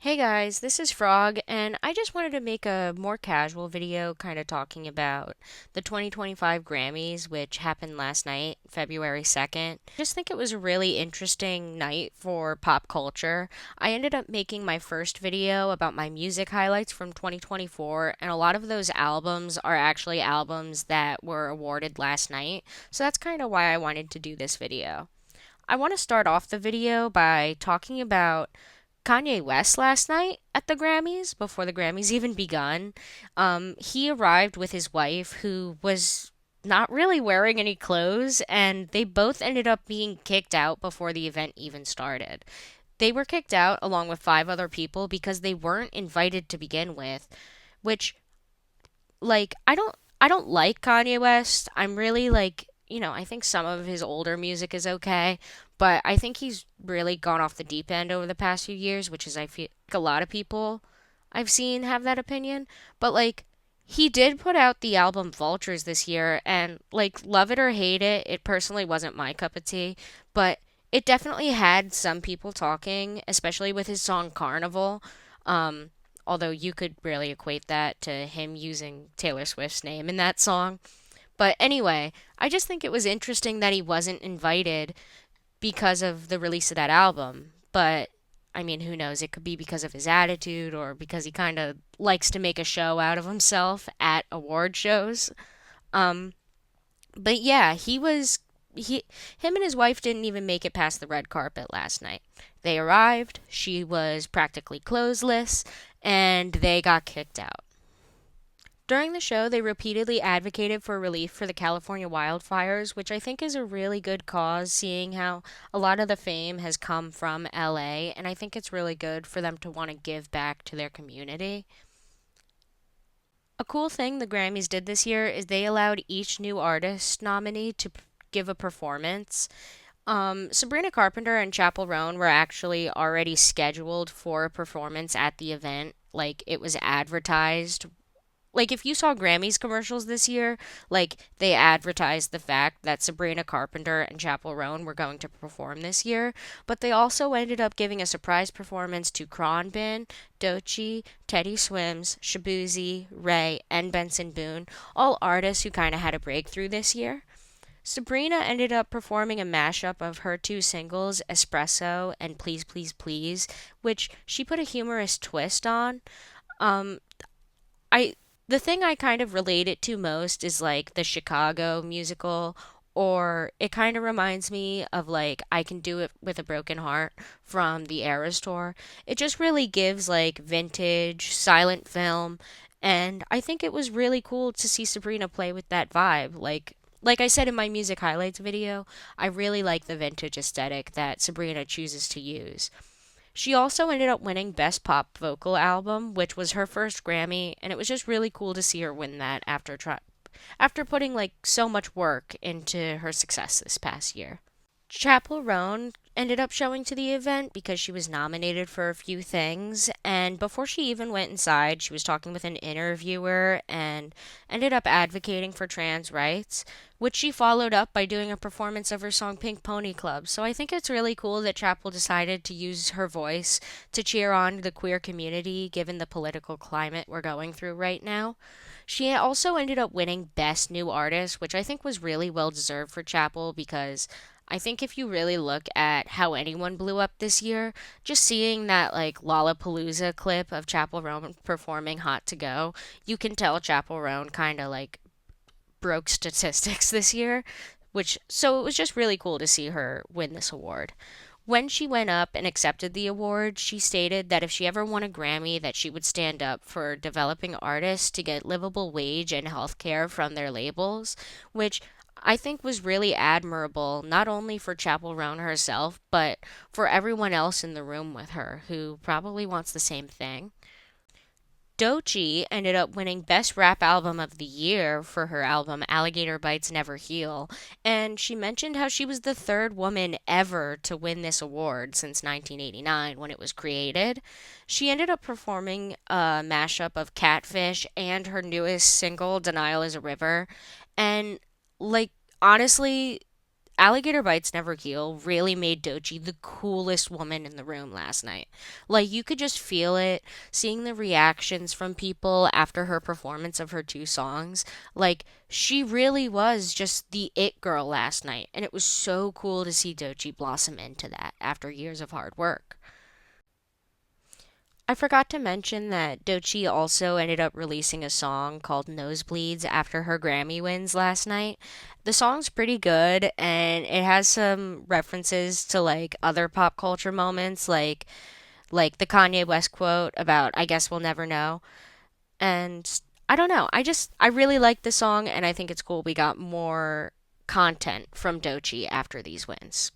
Hey guys, this is Frog, and I just wanted to make a more casual video kind of talking about the 2025 Grammys, which happened last night, February 2nd. I just think it was a really interesting night for pop culture. I ended up making my first video about my music highlights from 2024, and a lot of those albums are actually albums that were awarded last night, so that's kind of why I wanted to do this video. I want to start off the video by talking about Kanye West last night at the Grammys, before the Grammys even begun. He arrived with his wife, who was not really wearing any clothes, and they both ended up being kicked out before the event even started. They were kicked out along with five other people because they weren't invited to begin with, which I don't like Kanye West. I'm really I think some of his older music is okay, but I think he's really gone off the deep end over the past few years, which is I feel like a lot of people I've seen have that opinion. But he did put out the album Vultures this year, and love it or hate it, it personally wasn't my cup of tea, but it definitely had some people talking, especially with his song Carnival. Um, Although you could really equate that to him using Taylor Swift's name in that song. But anyway, I just think it was interesting that he wasn't invited because of the release of that album. But I mean, who knows? It could be because of his attitude or because he kind of likes to make a show out of himself at award shows. Um, but yeah, him and his wife didn't even make it past the red carpet last night. They arrived, she was practically clothesless, and they got kicked out. During the show, they repeatedly advocated for relief for the California wildfires, which I think is a really good cause, seeing how a lot of the fame has come from LA, and I think it's really good for them to want to give back to their community. A cool thing the Grammys did this year is they allowed each new artist nominee to give a performance. Sabrina Carpenter and Chappell Roan were actually already scheduled for a performance at the event. It was advertised. If you saw Grammys commercials this year, they advertised the fact that Sabrina Carpenter and Chappell Roan were going to perform this year, but they also ended up giving a surprise performance to Kronbin, Doechii, Teddy Swims, Shabuzi, Ray, and Benson Boone, all artists who kind of had a breakthrough this year. Sabrina ended up performing a mashup of her two singles, Espresso and Please Please Please, which she put a humorous twist on. Um, I the thing I kind of relate it to most is the Chicago musical, or it kind of reminds me of I Can Do It with a Broken Heart from the Eras tour. It just really gives vintage silent film, and I think it was really cool to see Sabrina play with that vibe. Like I said in my music highlights video, I really like the vintage aesthetic that Sabrina chooses to use. She also ended up winning Best Pop Vocal Album, which was her first Grammy, and it was just really cool to see her win that after putting so much work into her success this past year. Chappell Roan ended up showing to the event because she was nominated for a few things, and before she even went inside, she was talking with an interviewer and ended up advocating for trans rights, which she followed up by doing a performance of her song Pink Pony Club. So I think it's really cool that Chappell decided to use her voice to cheer on the queer community given the political climate we're going through right now. She also ended up winning Best New Artist, which I think was really well deserved for Chappell because I think if you really look at how anyone blew up this year, just seeing that Lollapalooza clip of Chappell Roan performing Hot to Go, you can tell Chappell Roan kind of broke statistics this year, which so it was just really cool to see her win this award. When she went up and accepted the award, she stated that if she ever won a Grammy that she would stand up for developing artists to get livable wage and health care from their labels, which I think was really admirable, not only for Chappell Roan herself, but for everyone else in the room with her who probably wants the same thing. Doechii ended up winning Best Rap Album of the Year for her album Alligator Bites Never Heal, and she mentioned how she was the third woman ever to win this award since 1989 when it was created. She ended up performing a mashup of Catfish and her newest single, Denial is a River, and like honestly, Alligator Bites Never Heal really made Doechii the coolest woman in the room last night. Like, you could just feel it, seeing the reactions from people after her performance of her two songs. Like, she really was just the it girl last night, and it was so cool to see Doechii blossom into that after years of hard work. I forgot to mention that Doechii also ended up releasing a song called Nosebleeds after her Grammy wins last night. The song's pretty good and it has some references to like other pop culture moments like the Kanye West quote about I guess we'll never know. And I don't know. I really like the song and I think it's cool we got more content from Doechii after these wins.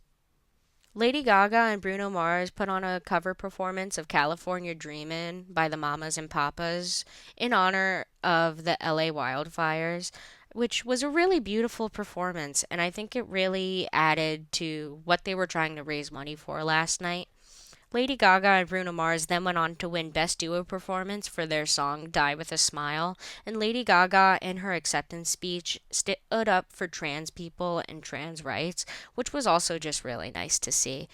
Lady Gaga and Bruno Mars put on a cover performance of California Dreamin' by the Mamas and Papas in honor of the LA wildfires, which was a really beautiful performance, and I think it really added to what they were trying to raise money for last night. Lady Gaga and Bruno Mars then went on to win Best Duo Performance for their song Die with a Smile, and Lady Gaga, in her acceptance speech, stood up for trans people and trans rights, which was also just really nice to see.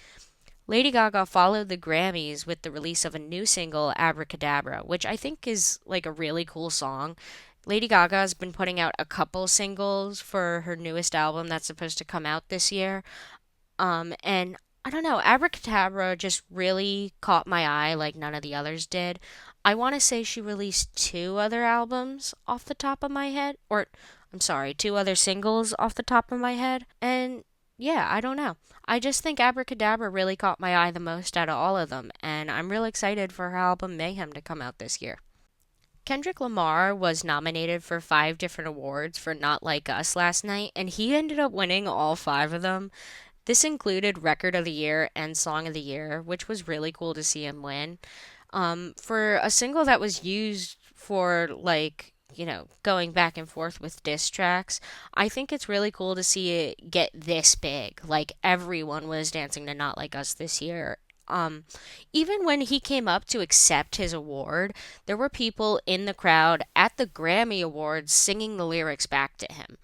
Lady Gaga followed the Grammys with the release of a new single, Abracadabra, which I think is like a really cool song. Lady Gaga has been putting out a couple singles for her newest album that's supposed to come out this year. And I don't know, Abracadabra just really caught my eye like none of the others did. I want to say she released two other albums off the top of my head, or I'm sorry, two other singles off the top of my head. And yeah, I don't know. I just think Abracadabra really caught my eye the most out of all of them, and I'm real excited for her album Mayhem to come out this year. Kendrick Lamar was nominated for five different awards for Not Like Us last night, and he ended up winning all five of them. This included Record of the Year and Song of the Year, which was really cool to see him win. For a single that was used for, like, going back and forth with diss tracks, I think it's really cool to see it get this big. Like, everyone was dancing to Not Like Us this year. Um, Even when he came up to accept his award, there were people in the crowd at the Grammy Awards singing the lyrics back to him.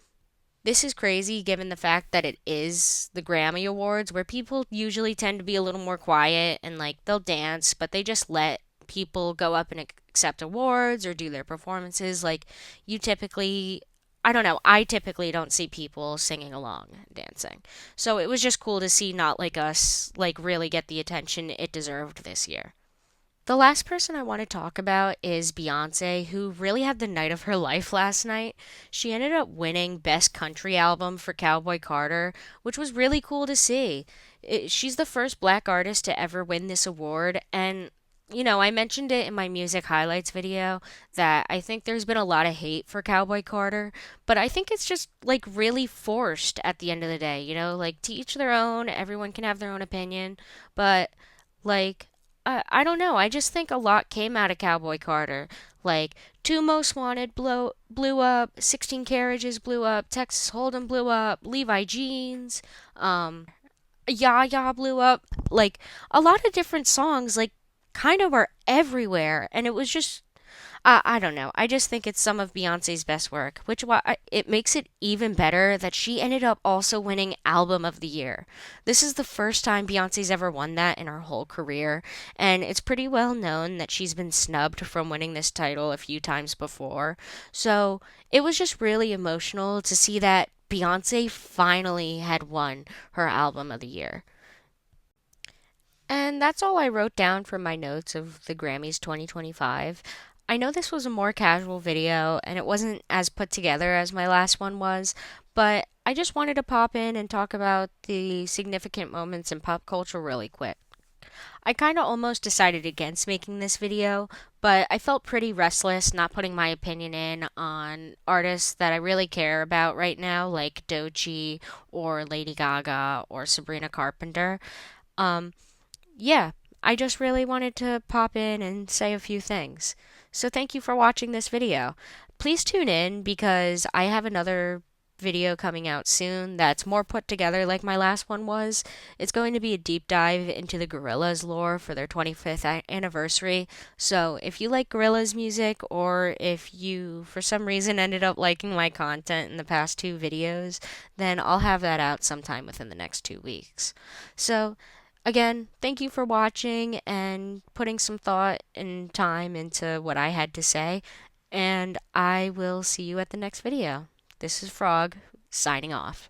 This is crazy given the fact that it is the Grammy Awards, where people usually tend to be a little more quiet and like they'll dance, but they just let people go up and accept awards or do their performances. Like, you typically, I don't know, I typically don't see people singing along and dancing. So it was just cool to see Not Like Us like really get the attention it deserved this year. The last person I want to talk about is Beyonce, who really had the night of her life last night. She ended up winning Best Country Album for Cowboy Carter, which was really cool to see. She's the first black artist to ever win this award, and I mentioned it in my music highlights video that I think there's been a lot of hate for Cowboy Carter, but I think it's just like really forced at the end of the day, like to each their own, everyone can have their own opinion, but like I don't know. I just think a lot came out of Cowboy Carter. Like, Two Most Wanted blew up, 16 Carriages blew up, Texas Hold'em blew up, Levi Jeans, Ya Ya blew up. Like, a lot of different songs, like, kind of are everywhere. And it was just I don't know. I just think it's some of Beyonce's best work, which why it makes it even better that she ended up also winning Album of the Year. This is the first time Beyonce's ever won that in her whole career, and it's pretty well known that she's been snubbed from winning this title a few times before. So it was just really emotional to see that Beyonce finally had won her Album of the Year. And that's all I wrote down from my notes of the Grammys 2025. I know this was a more casual video and it wasn't as put together as my last one was, but I just wanted to pop in and talk about the significant moments in pop culture really quick. I kind of almost decided against making this video, but I felt pretty restless not putting my opinion in on artists that I really care about right now, like Doechii or Lady Gaga or Sabrina Carpenter. Um, yeah, I just really wanted to pop in and say a few things. So thank you for watching this video. Please tune in because I have another video coming out soon that's more put together like my last one was. It's going to be a deep dive into the Gorillaz lore for their 25th anniversary. So if you like Gorillaz music, or if you for some reason ended up liking my content in the past two videos, then I'll have that out sometime within the next 2 weeks. So again, thank you for watching and putting some thought and time into what I had to say, and I will see you at the next video. This is Frog, signing off.